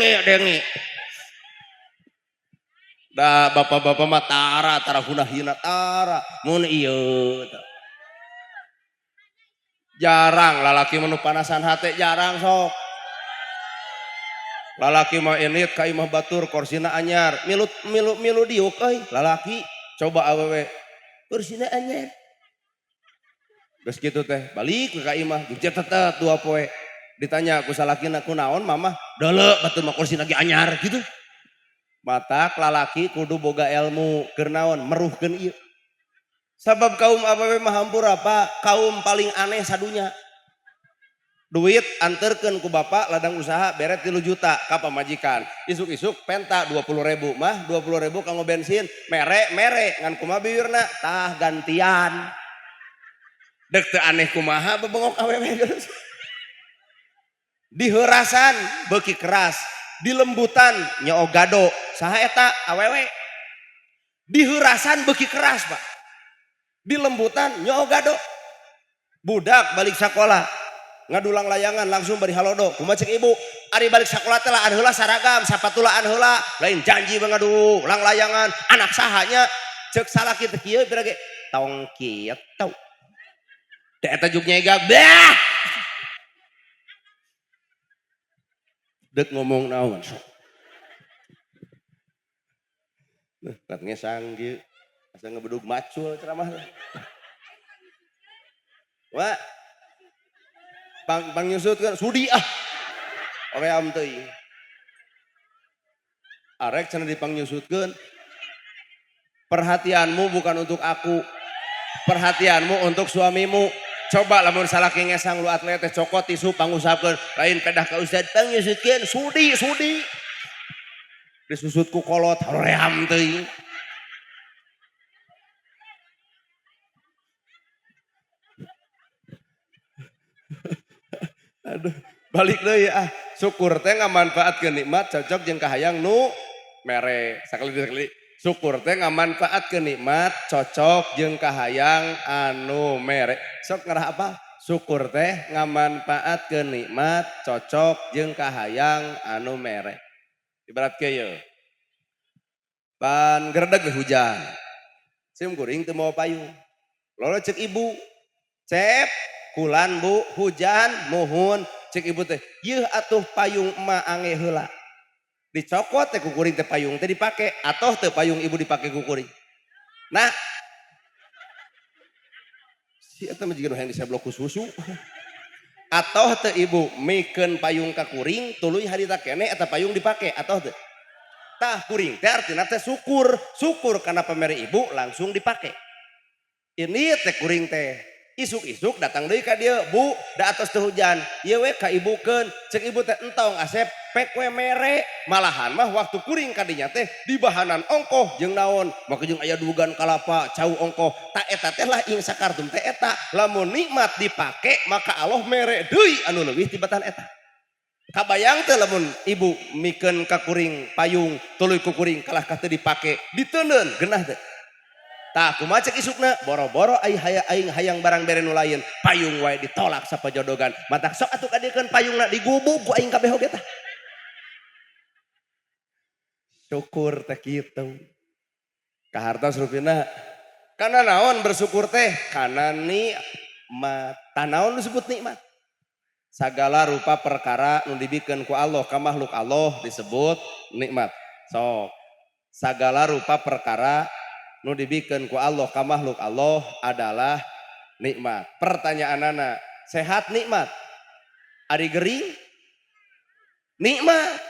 Da bapak-bapak mah tara hunahina tara. Mun ieu jarang lalaki menu panasan hate jarang sok. Lalaki mah enit ka imah batur korsina anyar. Milu diuk euy lalaki. coba awewe kursina anyar terus gitu teh balik ke imah jujur tetep 2 poe ditanya aku salakina aku naon mama dole batu mah kursi lagi anyar gitu mata lalaki kudu boga ilmu keur naon meruhkeun ieu sabab kaum awewe mah hampur apa kaum paling aneh sadunya duit anterkeun ku bapak ladang usaha beret 3 juta ka pamajikan isuk-isuk penta 20.000 mah 20.000 kanggo bensin mere ngan kumaha biwirna tah gantian dek teu aneh kumaha bebengok awewe geus diheurasan beuki keras dilembutan nyaho gado saha eta awewe diheurasan beuki keras Pak dilembutan nyaho gado budak balik sekolah ngadulang layangan langsung bari halodo kumaha cek ibu ari balik sekolah teh laan heula saragam sapatulaan heula lain janji ngadu ulang layangan anak sahanya cek salaki teh kieu bira ge tong kieu teh eta juk nyega bah dek ngomong naon sok kat ngesang kieu asa ngebedug macul ceramah wa Bang nyusut kan sudi oream teuing arek cenah dipangnyusutkeun perhatianmu bukan untuk aku perhatianmu untuk suamimu coba lamun salaki ngesang lu atlet teh cokot tisu pangusapkeun lain pedah ka ustad pangnyusutkeun sudi disusut ku kolot oream teuing aduh balik deui syukur teh ngamanfaatkeun nikmat cocok jeung kahayang nu mere sakali syukur teh ngamanfaatkeun nikmat cocok jeung kahayang anu mere sok ngarah apa syukur teh ngamanfaatkeun nikmat cocok jeung kahayang anu mere ibarat kieu pan gerdeg hujan sim kuring teu mau payung lolo cek ibu cep kulan bu hujan muhun cek ibu teh yeuh atuh payung emak ange heula dicokot teh kukuring teh payung teh dipake atoh teh payung ibu dipake kukuring nah si eta mah jiga hayang diseblok ku susu atoh teh ibu mikeun payung ka kuring tuluy harita keneh eta payung dipake atoh teh tah kuring teh artina teh syukur karena pamere ibu langsung dipake ini teh kuring teh isuk-isuk datang deui ka dieu bu da atos teh hujan ieu we ka ibukeun cek ibu teh entong asep pek we mere malahan mah waktu kuring ka dinya teh dibahanan ongkoh jeung naon maka jeung aya dugan kalapa cau ongkoh ta eta teh lah ing sakartum teh eta lamun nikmat dipake maka Allah mere deui anu leuwih tibatan eta kabayang teh lamun ibu mikeun ka kuring payung tuluy ku kuring kalah ka teu dipake diteuneun geunah teh tah kumaha cek isukna boro-boro aing hayang barang bere nu lain payung wae ditolak sapajodogan matak sok atuh kadiekeun payungna digubuk ku aing kabeh oge tah syukur teh kitu kahartos rupina kana naon bersyukur teh kana nikmat tah naon disebut nikmat sagala rupa perkara nu dibikeun ku Allah ka makhluk Allah disebut nikmat sok sagala rupa perkara nu dibikeun ku Allah ka makhluk Allah adalah nikmat. Pertanyaanana, sehat nikmat? Ari gering nikmat.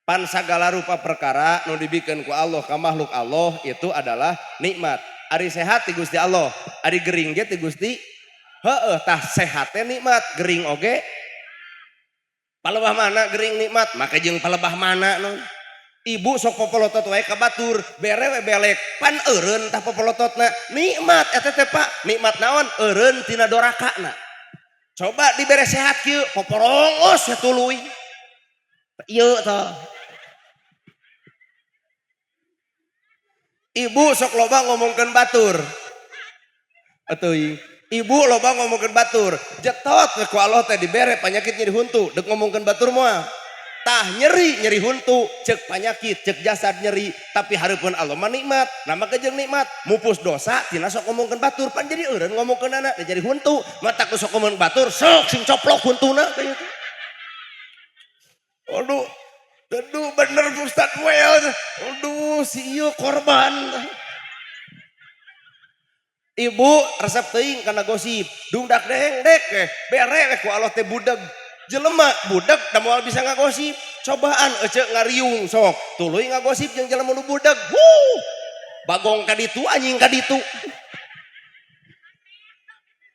Pan sagala rupa perkara nu dibikeun ku Allah ka makhluk Allah itu adalah nikmat. Ari sehat ti Gusti Allah, ari gering ge ti Gusti heueuh tah sehat teh nikmat, gering oge palebah mana gering nikmat, maka jeung palebah mana non. Ibu sok popolotot wae ka batur bere we belek pan eureun tah popolototna nikmat eta teh Pak nikmat naon eureun tina dorakana coba dibere sehat kieu poporongos ya tuluy ieu tah ibu sok loba ngomongkeun batur atuh ibu loba ngomongkeun batur jetot ku Allah teh dibere panyakit nyeri huntu deuk ngomongkeun batur moal tah nyeri huntu cek penyakit cek jasad nyeri tapi hareupeun Allah mah nikmat nama jeung nikmat mupus dosa tina sok ngomongkeun batur pan jadi eureun ngomongkeun anak jadi huntu mata ku sok ngomong batur sok sing coplok huntuna kayak gitu aduh bener Ustaz Well aduh si ieu korban Ibu resep teuing kana gosip dungdak dengdek bere ku Allah teh budeg jelema budeg da moal bisa ngagosip cobaan ece ngariung sok tuluy ngagosip jeung jelema nu budeg bagong ka ditu anjing ka ditu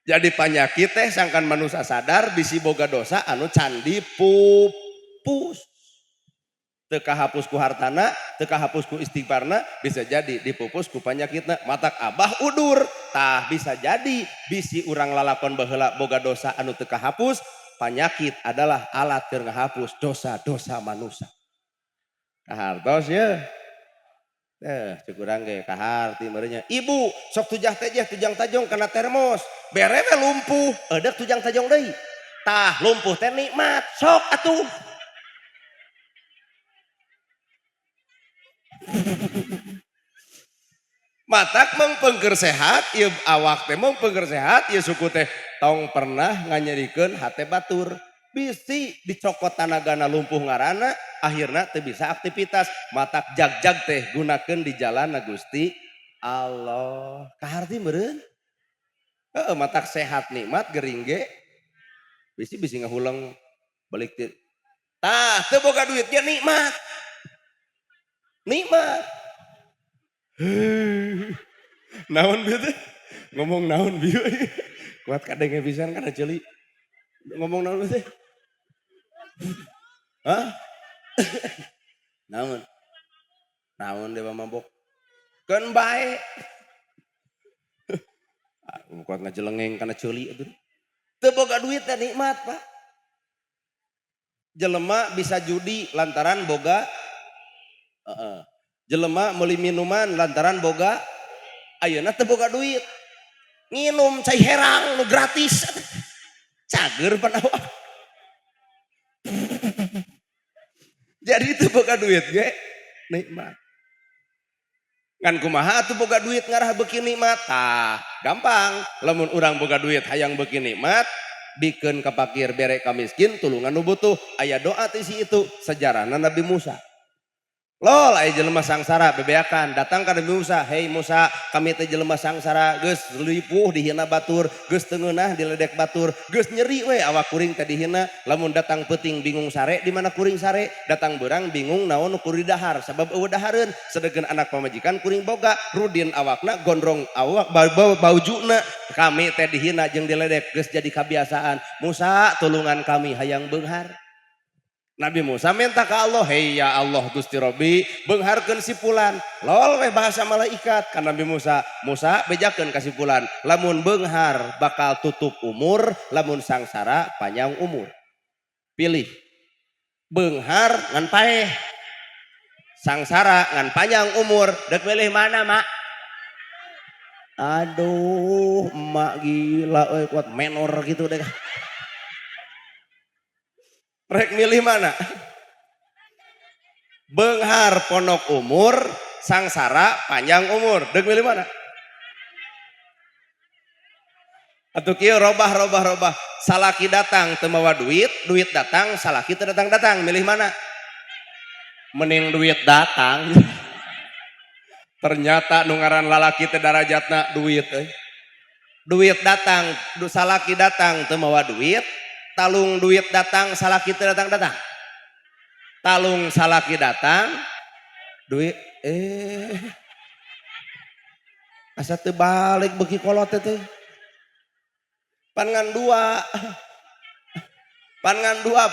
jadi penyakit teh sangkan manusia sadar bisi boga dosa anu candi pupus teu kahapus ku hartana teu kahapus ku istighfarna bisa jadi dipupus ku penyakitna matak abah udur tah bisa jadi bisi urang lalakon baheula boga dosa anu teu kahapus penyakit adalah alat keur ngahapus dosa-dosa manusia kahartos ya cukurang ge kaharti merenya ibu sok tujah teh tujang tajong kana termos bere we lumpuh eudeuh tujang tajong deui tah lumpuh teh nikmat sok atuh matak mengpengker sehat ieu awak teh mengpengker sehat ieu suku teh tong pernah nganyerikeun hate batur bisi dicokot tanagana lumpuh ngaranna akhirna teu bisa aktivitas matak jag-jag teh gunakeun di jalan Gusti Allah kaharti meureun matak sehat nikmat gering ge bisi ngahulang balik teh tah teu boga duit ge nikmat naon bieu teh ngomong naon bieu kuat kadenge pisan kana ceuli ngomong naon teh hah naon dewa mabok keun bae kuat ngajelengeng kana ceuli atuh teu boga duit teh nikmat Pak jelema bisa judi lantaran boga jelema meuli minuman lantaran boga ayeuna teu boga duit nginum cai herang nu gratis cager panawa jadi teu boga duit ge nikmat kan kumaha atuh boga duit ngarah beuki nikmat tah gampang lamun urang boga duit hayang beuki nikmat bikeun ka fakir bere ka miskin tulungan nu butuh aya doa ti si itu sejarahna Nabi Musa lol aya jelema sangsara bebeakan datang ka Nabi Musa hei Musa kami teh jelema sangsara geus lipuh dihina batur geus teu ngeunah diledek batur geus nyeri we awak kuring teh dihina lamun datang peuting bingung sare di mana kuring sare datang beurang bingung naon kuring dahar sabab eueuh dahareun sedegen anak pamajikan kuring boga rudin awakna gondrong awak baujuna kami teh dihina jeung diledek geus jadi kabiasaan Musa tulungan kami hayang beunghar Nabi Musa minta ke Allah, hei ya Allah Gusti Robi, beungharkeun si fulan. Lol weh bahasa malaikat kan Nabi Musa. Musa bejakeun ka si fulan, lamun beunghar bakal tutup umur, lamun sangsara panjang umur. Pilih. Beunghar ngan paeh. Sangsara ngan panjang umur, dek pilih mana, Mak? Aduh, emak gila euy kuat menor gitu deh. Rek milih mana? Beunghar ponok umur, sangsara panjang umur. Dek milih mana? Atuh kieu robah. Salaki datang teu mawa duit, duit datang, salaki teu datang. Milih mana? Mending duit datang. Ternyata nu ngaran lalaki teh darajatna duit euy. Duit datang, salaki datang teu mawa duit. Talung duit datang, salaki teu datang. Talung salaki datang, duit asa teu balik beuki kolot teh. Pangan dua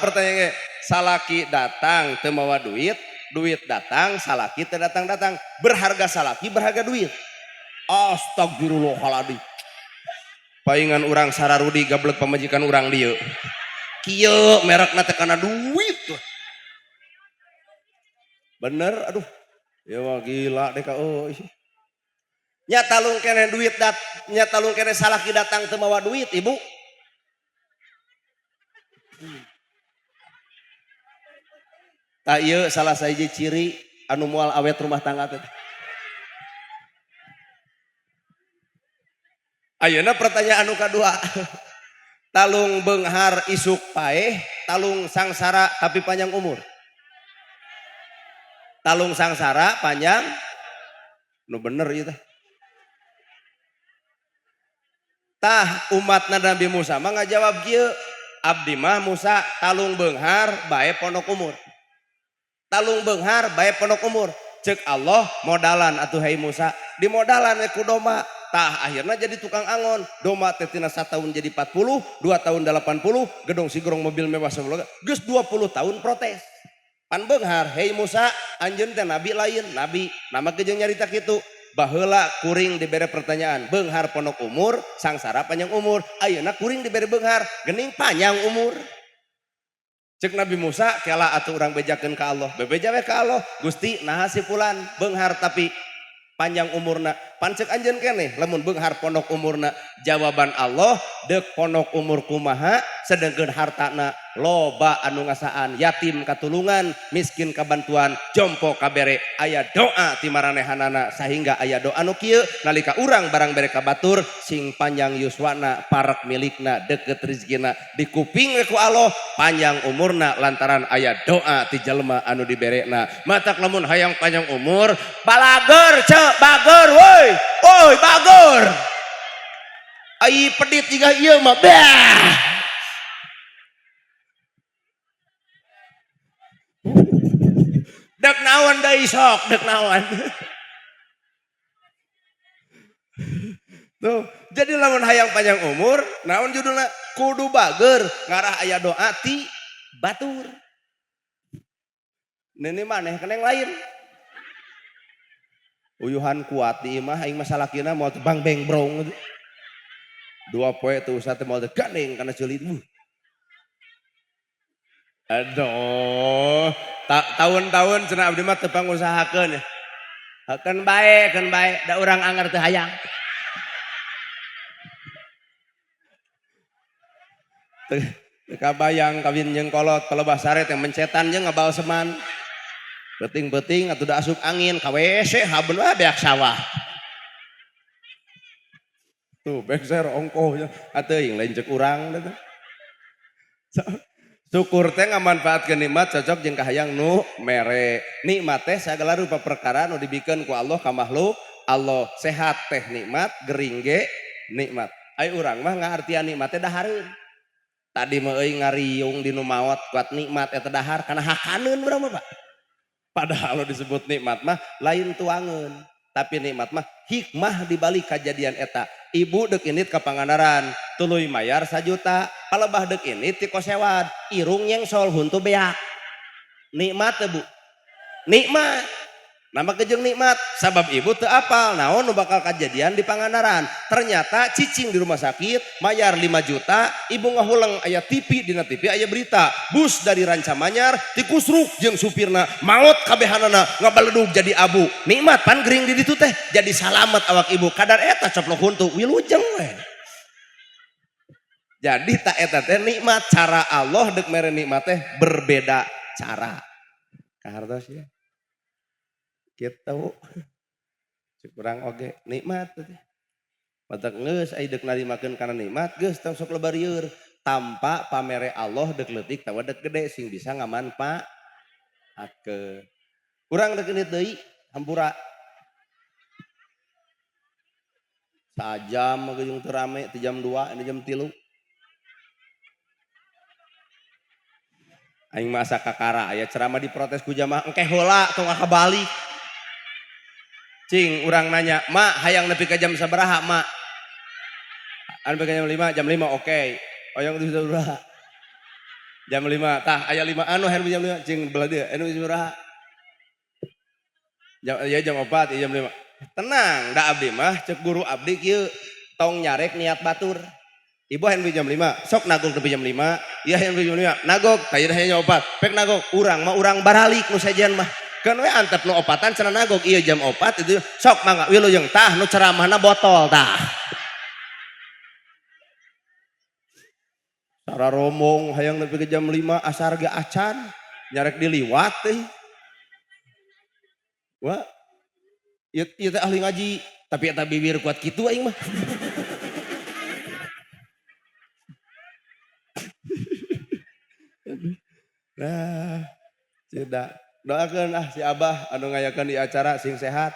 pertanyaannya salaki datang teu mawa duit, duit datang, salaki teu datang. Berharga salaki, berharga duit. Astagfirullahaladzim. Paingan urang Sararudi gablek pamajikan urang dieu. Kieu merekna teh kana duit. Bener aduh. Ya wah gila deh ka euy. Nya talung kene duit nya talung kene salaki datang teu mawa duit, Ibu. Tah ieu salah sahiji ciri anu moal awet rumah tangga teh. Ayeuna pertanyaan anu kadua. Talung beunghar isuk paeh, talung sangsara tapi panjang umur. Talung sangsara panjang nu bener ieu teh. Tah umatna Nabi Musa mah ngajawab kieu, abdi mah Musa talung beunghar bae pondok umur. Talung beunghar bae pondok umur. Cek Allah modalan atuh hai Musa, dimodalan we ku domba. Tah akhirnya jadi tukang angon. Domba teh tina 1 tahun jadi 40, 2 tahun 80, gedong sigrong mobil mewah sebelum geus 20 tahun protes. Pan beunghar, hei Musa, anjeun teh nabi lain, nabi. Nama kejeung nyarita kitu. Baheula kuring dibere pertanyaan, beunghar pondok umur, sangsara panjang umur. Ayeuna kuring dibere beunghar, geuning panjang umur. Cek Nabi Musa kela atuh urang bejakeun ka Allah. Bebeja we ka Allah, Gusti naha si fulan beunghar tapi panjang umurna. Pan cek anjeun keneh lamun beunghar pondok umurna. Jawaban Allah, deuk pondok umur kumaha sedengkeun hartana loba anu ngasaan, yatim katulungan, miskin kabantuan, jompo kabere. Aya doa ti maranehanana sehingga aya doa nu kieu nalika urang barang bere kabatur sing panjang yuswana, parak milikna, deukeut rezekina, dikuping ku Allah, panjang umurna lantaran aya doa ti jalma anu diberena. Matak lamun hayang panjang umur, balager cek bager woi. Oi bager. Ai pedit jiga ieu mah bah. Dek naon deui sok, dek naon. Tuh, jadi lamun hayang panjang umur, naon judulna? Kudu bager, ngarah aya doa ti batur. Nini maneh keneng lain. Uyuhan kuat di imah aing masalah kina mau bang beng brong. 2 poe tuh sate mau gandeng kana ceulit. Aduh, tahun-tahun cenah abdi mah teu pangusahakeun. Keun bae, da urang anger teu hayang. Teu kabayang kawin jeung kolot pelebah sare teh mencetan jeung ngabawa seman. Beuting-beuting atuh da asup angin ka WC habeun wae beak sawah. Tuh bekser ongkohnya atuh lain cek urang teh. Syukur teh ngamanfaatkeun nikmat cocok jeung kahayang nu mere. Nikmat teh sagala rupa perkara nu dibikeun ku Allah ka makhluk Allah. Sehat teh nikmat, gering ge nikmat. Ai urang mah ngartian nikmat teh dahareun. Tadi mah euy ngariung di nu maot kuat nikmat eta dahar kana hakaneun urang mah Pak. Padahal disebut nikmat mah lain tuangeun. Tapi nikmat mah hikmah dibalik kejadian eta. Ibu dek init ke Pangandaran, tuluy mayar 1 juta, palebah dek init ti Kosewad, irung nyengsol huntu beak. Nikmat teh Bu? Nikmat. Nama kejeung nikmat, sabab ibu teu apal naon nu bakal kejadian di Pangandaran. Ternyata cicing di rumah sakit, mayar 5 juta, ibu ngahuleng aya TV, dina TV aya berita, bus dari Rancamanyar tikusruk jeung supirna, maut kabehanana ngabaledug jadi abu. Nikmat pan gering di ditu teh, jadi salamet awak ibu, kadar eta coplok huntu, wilujeng we. Jadi tak eta teh nikmat, cara Allah dek mere nikmat teh berbeda cara. Kahartos ya. Gitu kurang oge nikmat teh matak geus ai deuk narimakeun kana nikmat geus tong sok lebareur tanpa pamere Allah deuk leutik tawa deuk gede sing bisa ngamanfaatkeun. Urang deuk ini deui hampura sajam geus teu rame ti jam 2 ini jam 3 aing masa kakara aya ceramah diprotes ku jamaah engke heula tong kabalik. Cing urang nanya, "Mak, hayang nepi ka jam sabaraha, Mak?" Anu ka jam 5, jam 5 oke. Oyong di sabaraha? Jam 5. Tah aya 5 anu hayang jam 5 cing belah dieu. Anu sabaraha? Jam 4, jam 5. Tenang, da abdi mah cek guru abdi kieu tong nyarek niat batur. Ibu hayang jam 5, sok nagog nepi jam 5. Ieu hayang jam 5, nagog, tayeu hayang jam 4. Pek nagog, urang mah urang baralik nu sajian mah. Kan we antep nu opatan cenah nagog ieu jam 4 itu sok mangga wilujeng tah nu ceramahna botol tah. Sara romong hayang nepi ke jam 5 asar ge acan nyarek diliwat teh. Wah. Ieu teh ahli ngaji, tapi eta bibir kuat kitu aing mah. Nah, cedak. Doakeun si Abah anu ngayakeun di acara sing sehat.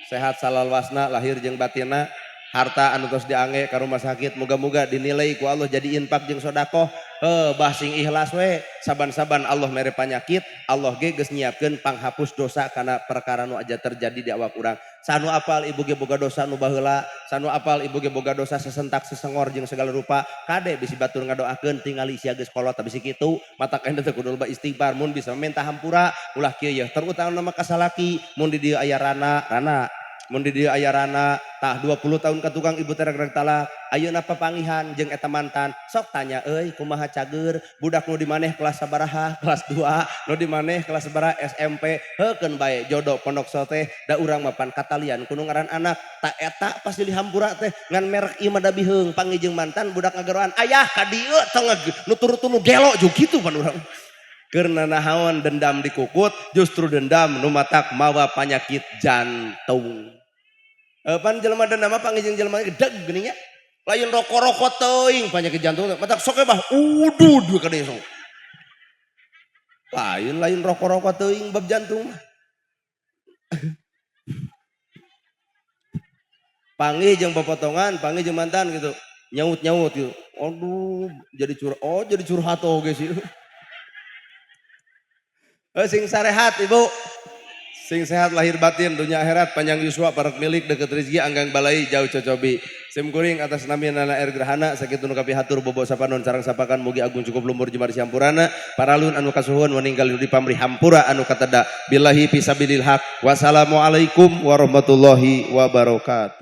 Sehat salalwasna lahir jeung batinna. harta anu tos diangge ka rumah sakit muga-muga dinilai ku Allah jadi infak jeung sedekah bah sing ikhlas we saban-saban Allah mere panyakit Allah ge geus nyiapkeun panghapus dosa kana perkara nu aja terjadi di awak urang. Sanu apal ibu ge boga dosa nu baheula, sanu apal ibu ge boga dosa sesentak sesengor jeung segala rupa, kade bisi batur ngadoakeun tingali sia geus kolot bisi kitu, mata kene teh kudu loba istighfar mun bisa minta hampura ulah kieu yeuh. Terutama nama kasalaki mun di dieu aya rana mun di dieu aya rana tah 20 tahun ka tukang ibu teh rek talak ayeuna papangihan jeung eta mantan sok tanya euy kumaha cager budak nu di maneh kelas sabaraha kelas 2 nu di maneh kelas sabaraha SMP heukeun bae jodoh pondok teh da urang mapan katalian kudu ngaran anak tak eta pas di hampura teh ngan merek ieu mah da biheung panggih jeung mantan budak ngageroan ayah ka dieu tong nu turut-turut nu gelo juga kitu pan urang karena nahawan dendam dikukut justru dendam nu matak mawa penyakit jantung. Pan jelema dendam apa panggih jeung jelema gedeg geuning nya. Lain rokok-rokok teuing penyakit jantung matak sok bah udud ka dieu sok. Lain rokok-rokok teuing bab jantung mah. Panggih jeung popotongan, panggih jeung mantan gitu. Nyaut-nyaut gitu. Aduh, jadi curhat oge sih. Sing sarehat Ibu. Sing sehat lahir batin dunia akhirat panjang yuswa parak milik deket rezeki anggang balai jauh cocobi sim kuring atas nami nana air gerhana sakitu nu kapi hatur bobo sapanon sareng sapakan mugi agung cukup lumur jemar sampurana paralun anu kasuhun meninggal di pamri hampura anu kateda billahi fisabilil haq wassalamualaikum warahmatullahi wabarakatuh.